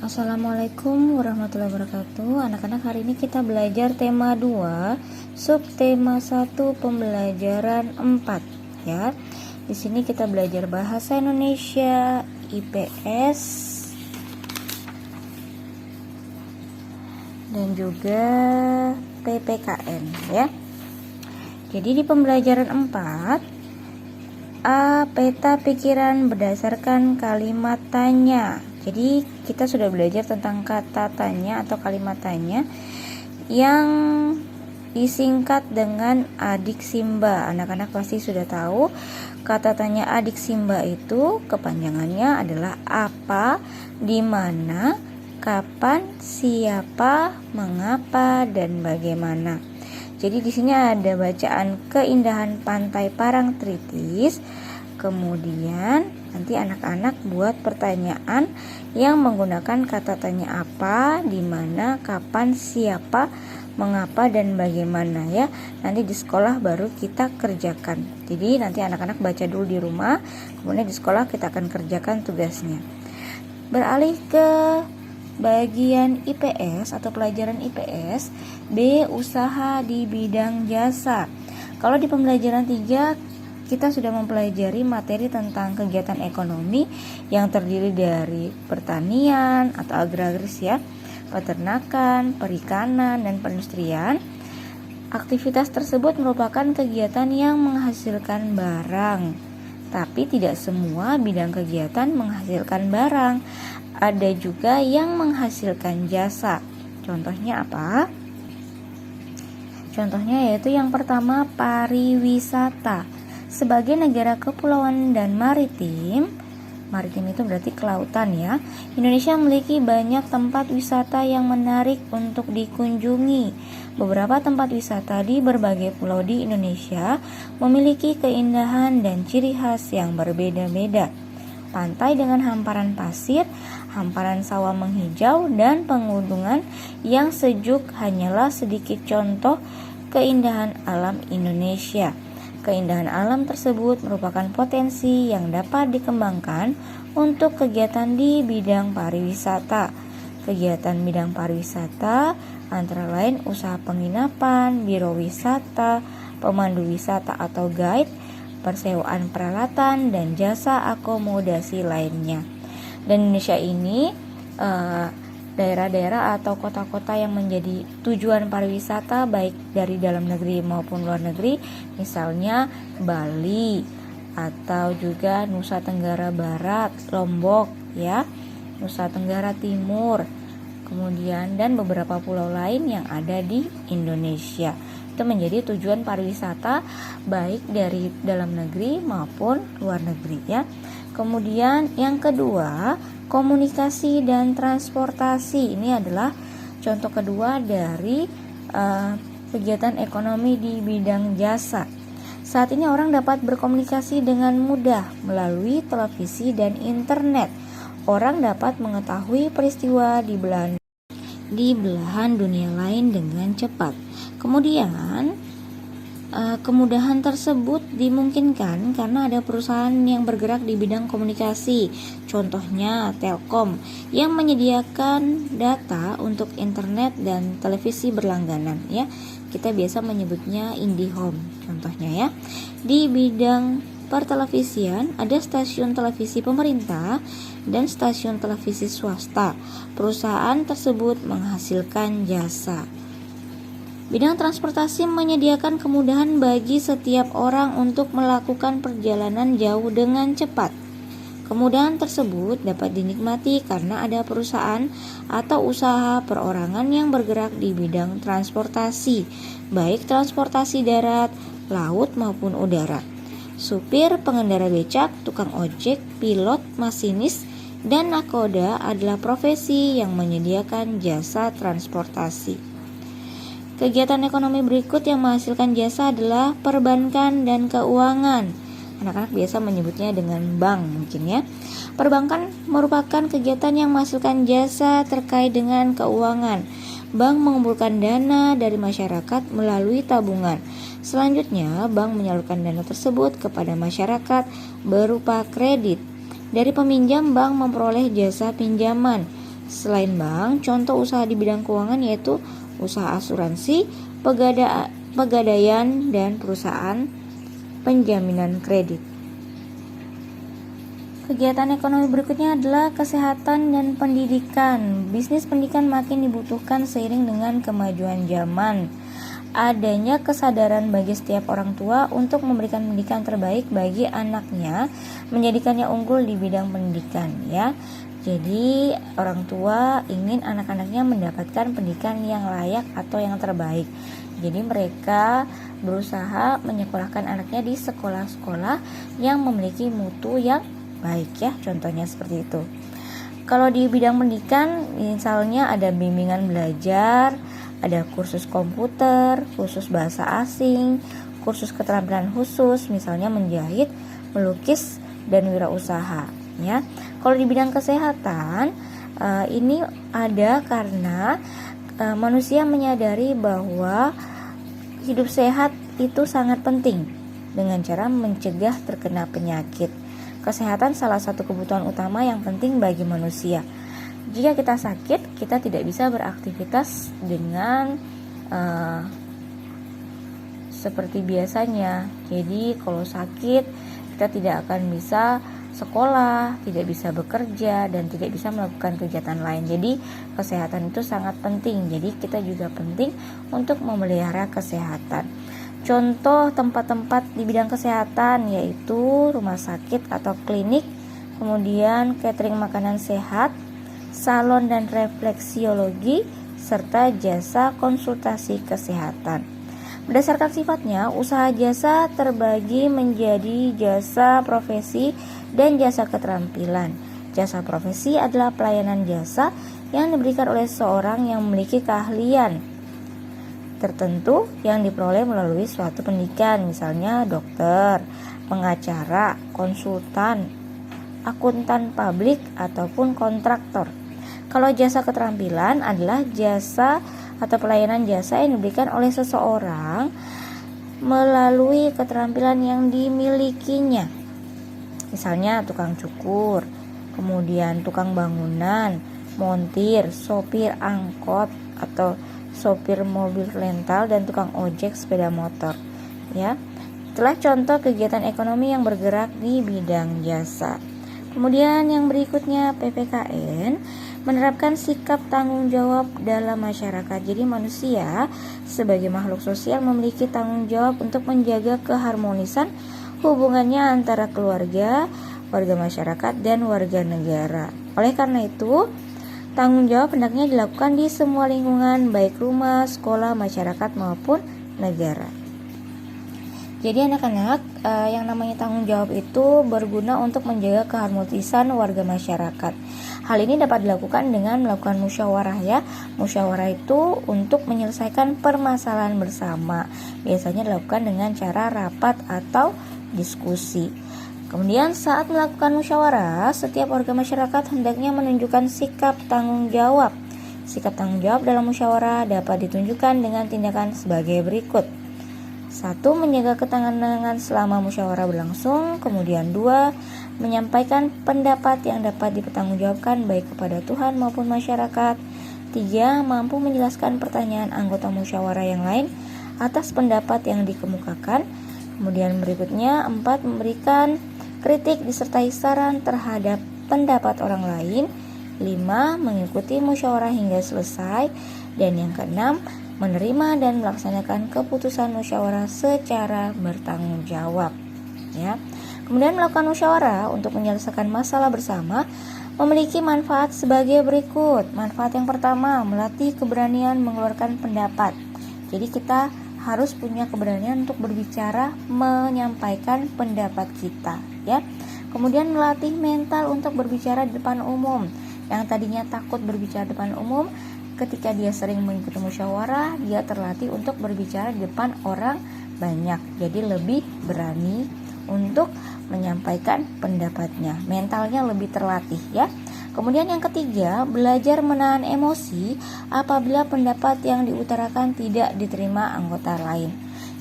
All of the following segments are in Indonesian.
Assalamualaikum warahmatullahi wabarakatuh. Anak-anak, hari ini kita belajar tema 2, subtema 1, pembelajaran 4 ya. Di sini kita belajar bahasa Indonesia, IPS dan juga PPKN ya. Jadi di pembelajaran 4, A. Peta pikiran berdasarkan kalimat tanya. Jadi kita sudah belajar tentang kata tanya atau kalimat tanya yang disingkat dengan adik Simba. Anak-anak pasti sudah tahu kata tanya adik Simba itu kepanjangannya adalah apa, di mana, kapan, siapa, mengapa, dan bagaimana. Jadi di sini ada bacaan keindahan pantai Parangtritis. Kemudian nanti anak-anak buat pertanyaan yang menggunakan kata tanya apa, di mana, kapan, siapa, mengapa, dan bagaimana ya. Nanti di sekolah baru kita kerjakan. Jadi nanti anak-anak baca dulu di rumah, kemudian di sekolah kita akan kerjakan tugasnya. Beralih ke bagian IPS atau pelajaran IPS, B. Usaha di bidang jasa. Kalau di pembelajaran 3 kita sudah mempelajari materi tentang kegiatan ekonomi yang terdiri dari pertanian atau agraris ya, peternakan, perikanan, dan perindustrian. Aktivitas tersebut merupakan kegiatan yang menghasilkan barang, tapi tidak semua bidang kegiatan menghasilkan barang. Ada juga yang menghasilkan jasa. Contohnya apa? Contohnya yaitu yang pertama, pariwisata. Sebagai negara kepulauan dan maritim itu berarti kelautan ya, Indonesia memiliki banyak tempat wisata yang menarik untuk dikunjungi. Beberapa tempat wisata di berbagai pulau di Indonesia memiliki keindahan dan ciri khas yang berbeda-beda. Pantai dengan hamparan pasir, hamparan sawah menghijau, dan pegunungan yang sejuk hanyalah sedikit contoh keindahan alam Indonesia. Keindahan alam tersebut merupakan potensi yang dapat dikembangkan untuk kegiatan di bidang pariwisata. Kegiatan bidang pariwisata antara lain usaha penginapan, biro wisata, pemandu wisata atau guide, persewaan peralatan, dan jasa akomodasi lainnya. Dan Indonesia ini daerah-daerah atau kota-kota yang menjadi tujuan pariwisata baik dari dalam negeri maupun luar negeri, misalnya Bali atau juga Nusa Tenggara Barat, Lombok ya, Nusa Tenggara Timur, kemudian dan beberapa pulau lain yang ada di Indonesia. Itu menjadi tujuan pariwisata baik dari dalam negeri maupun luar negeri ya. Kemudian yang kedua, komunikasi dan transportasi. Ini adalah contoh kedua dari kegiatan ekonomi di bidang jasa. Saat ini orang dapat berkomunikasi dengan mudah melalui televisi dan internet. Orang dapat mengetahui peristiwa di belahan dunia lain dengan cepat. Kemudian kemudahan tersebut dimungkinkan karena ada perusahaan yang bergerak di bidang komunikasi, contohnya Telkom, yang menyediakan data untuk internet dan televisi berlangganan ya. Kita biasa menyebutnya IndiHome contohnya ya. Di bidang pertelevisian ada stasiun televisi pemerintah dan stasiun televisi swasta. Perusahaan tersebut menghasilkan jasa. Bidang transportasi menyediakan kemudahan bagi setiap orang untuk melakukan perjalanan jauh dengan cepat. Kemudahan tersebut dapat dinikmati karena ada perusahaan atau usaha perorangan yang bergerak di bidang transportasi, baik transportasi darat, laut maupun udara. Supir, pengendara becak, tukang ojek, pilot, masinis, dan nakoda adalah profesi yang menyediakan jasa transportasi. Kegiatan ekonomi berikut yang menghasilkan jasa adalah perbankan dan keuangan. Anak-anak biasa menyebutnya dengan bank mungkin ya. Perbankan merupakan kegiatan yang menghasilkan jasa terkait dengan keuangan. Bank mengumpulkan dana dari masyarakat melalui tabungan. Selanjutnya, bank menyalurkan dana tersebut kepada masyarakat berupa kredit. Dari peminjam, bank memperoleh jasa pinjaman. Selain bank, contoh usaha di bidang keuangan yaitu usaha asuransi, pegadaian, dan perusahaan penjaminan kredit. Kegiatan ekonomi berikutnya adalah kesehatan dan pendidikan. Bisnis pendidikan makin dibutuhkan seiring dengan kemajuan zaman. Adanya kesadaran bagi setiap orang tua untuk memberikan pendidikan terbaik bagi anaknya, menjadikannya unggul di bidang pendidikan, ya. Jadi orang tua ingin anak-anaknya mendapatkan pendidikan yang layak atau yang terbaik. Jadi mereka berusaha menyekolahkan anaknya di sekolah-sekolah yang memiliki mutu yang baik, ya, contohnya seperti itu. Kalau di bidang pendidikan misalnya ada bimbingan belajar, ada kursus komputer, kursus bahasa asing, kursus keterampilan khusus, misalnya menjahit, melukis, dan wirausaha, ya. Kalau di bidang kesehatan ini ada karena manusia menyadari bahwa hidup sehat itu sangat penting dengan cara mencegah terkena penyakit. Kesehatan salah satu kebutuhan utama yang penting bagi manusia. Jika kita sakit, kita tidak bisa beraktivitas dengan seperti biasanya. Jadi kalau sakit, kita tidak akan bisa sekolah, tidak bisa bekerja, dan tidak bisa melakukan kegiatan lain. Jadi kesehatan itu sangat penting. Jadi kita juga penting untuk memelihara kesehatan. Contoh tempat-tempat di bidang kesehatan yaitu rumah sakit atau klinik, kemudian catering makanan sehat, salon dan refleksiologi, serta jasa konsultasi kesehatan. Berdasarkan sifatnya, usaha jasa terbagi menjadi jasa profesi dan jasa keterampilan. Jasa profesi adalah pelayanan jasa yang diberikan oleh seorang yang memiliki keahlian tertentu yang diperoleh melalui suatu pendidikan, misalnya dokter, pengacara, konsultan, akuntan publik, ataupun kontraktor. Kalau jasa keterampilan adalah jasa atau pelayanan jasa yang diberikan oleh seseorang melalui keterampilan yang dimilikinya, misalnya tukang cukur, kemudian tukang bangunan, montir, sopir angkot atau sopir mobil rental, dan tukang ojek sepeda motor, ya. Itulah contoh kegiatan ekonomi yang bergerak di bidang jasa. Kemudian yang berikutnya PPKN menerapkan sikap tanggung jawab dalam masyarakat. Jadi manusia sebagai makhluk sosial memiliki tanggung jawab untuk menjaga keharmonisan hubungannya antara keluarga, warga masyarakat, dan warga negara. Oleh karena itu, tanggung jawab hendaknya dilakukan di semua lingkungan, baik rumah, sekolah, masyarakat, maupun negara. Jadi anak-anak, yang namanya tanggung jawab itu berguna untuk menjaga keharmonisan warga masyarakat. Hal ini dapat dilakukan dengan melakukan musyawarah, ya. Musyawarah itu untuk menyelesaikan permasalahan bersama. Biasanya dilakukan dengan cara rapat atau diskusi. Kemudian saat melakukan musyawarah, setiap warga masyarakat hendaknya menunjukkan sikap tanggung jawab. Sikap tanggung jawab dalam musyawarah dapat ditunjukkan dengan tindakan sebagai berikut. 1. Menjaga ketenangan selama musyawarah berlangsung. Kemudian 2. Menyampaikan pendapat yang dapat dipertanggungjawabkan baik kepada Tuhan maupun masyarakat. 3. Mampu menjelaskan pertanyaan anggota musyawarah yang lain atas pendapat yang dikemukakan. Kemudian berikutnya 4. Memberikan kritik disertai saran terhadap pendapat orang lain. 5. Mengikuti musyawarah hingga selesai. Dan yang keenam, menerima dan melaksanakan keputusan musyawarah secara bertanggung jawab, ya. Kemudian melakukan musyawarah untuk menyelesaikan masalah bersama memiliki manfaat sebagai berikut. Manfaat yang pertama, melatih keberanian mengeluarkan pendapat. Jadi kita harus punya keberanian untuk berbicara, menyampaikan pendapat kita, ya. Kemudian melatih mental untuk berbicara di depan umum. Yang tadinya takut berbicara di depan umum, ketika dia sering mengikuti musyawarah, dia terlatih untuk berbicara di depan orang banyak. Jadi lebih berani untuk menyampaikan pendapatnya. Mentalnya lebih terlatih, ya. Kemudian yang ketiga, belajar menahan emosi apabila pendapat yang diutarakan tidak diterima anggota lain.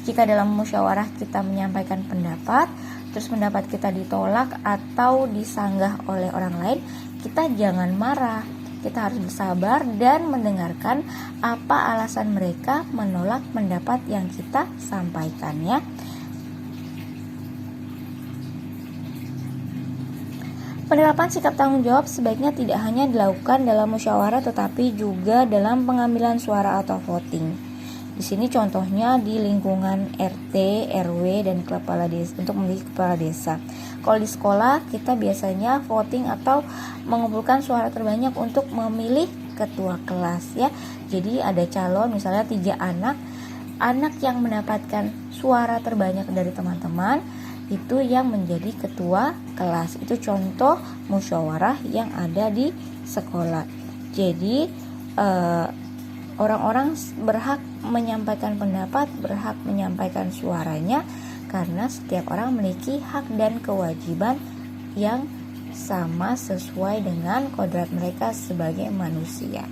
Jika dalam musyawarah kita menyampaikan pendapat, terus pendapat kita ditolak atau disanggah oleh orang lain, kita jangan marah. kita harus bersabar dan mendengarkan apa alasan mereka menolak pendapat yang kita sampaikan ya. Penerapan sikap tanggung jawab sebaiknya tidak hanya dilakukan dalam musyawarah tetapi juga dalam pengambilan suara atau voting. Di sini contohnya di lingkungan RT, RW dan kepala desa untuk memilih kepala desa. Kalau di sekolah kita biasanya voting atau mengumpulkan suara terbanyak untuk memilih ketua kelas ya. Jadi ada calon misalnya 3 anak yang mendapatkan suara terbanyak dari teman-teman itu yang menjadi ketua kelas. Itu contoh musyawarah yang ada di sekolah. Jadi orang-orang berhak menyampaikan pendapat, berhak menyampaikan suaranya karena setiap orang memiliki hak dan kewajiban yang sama sesuai dengan kodrat mereka sebagai manusia.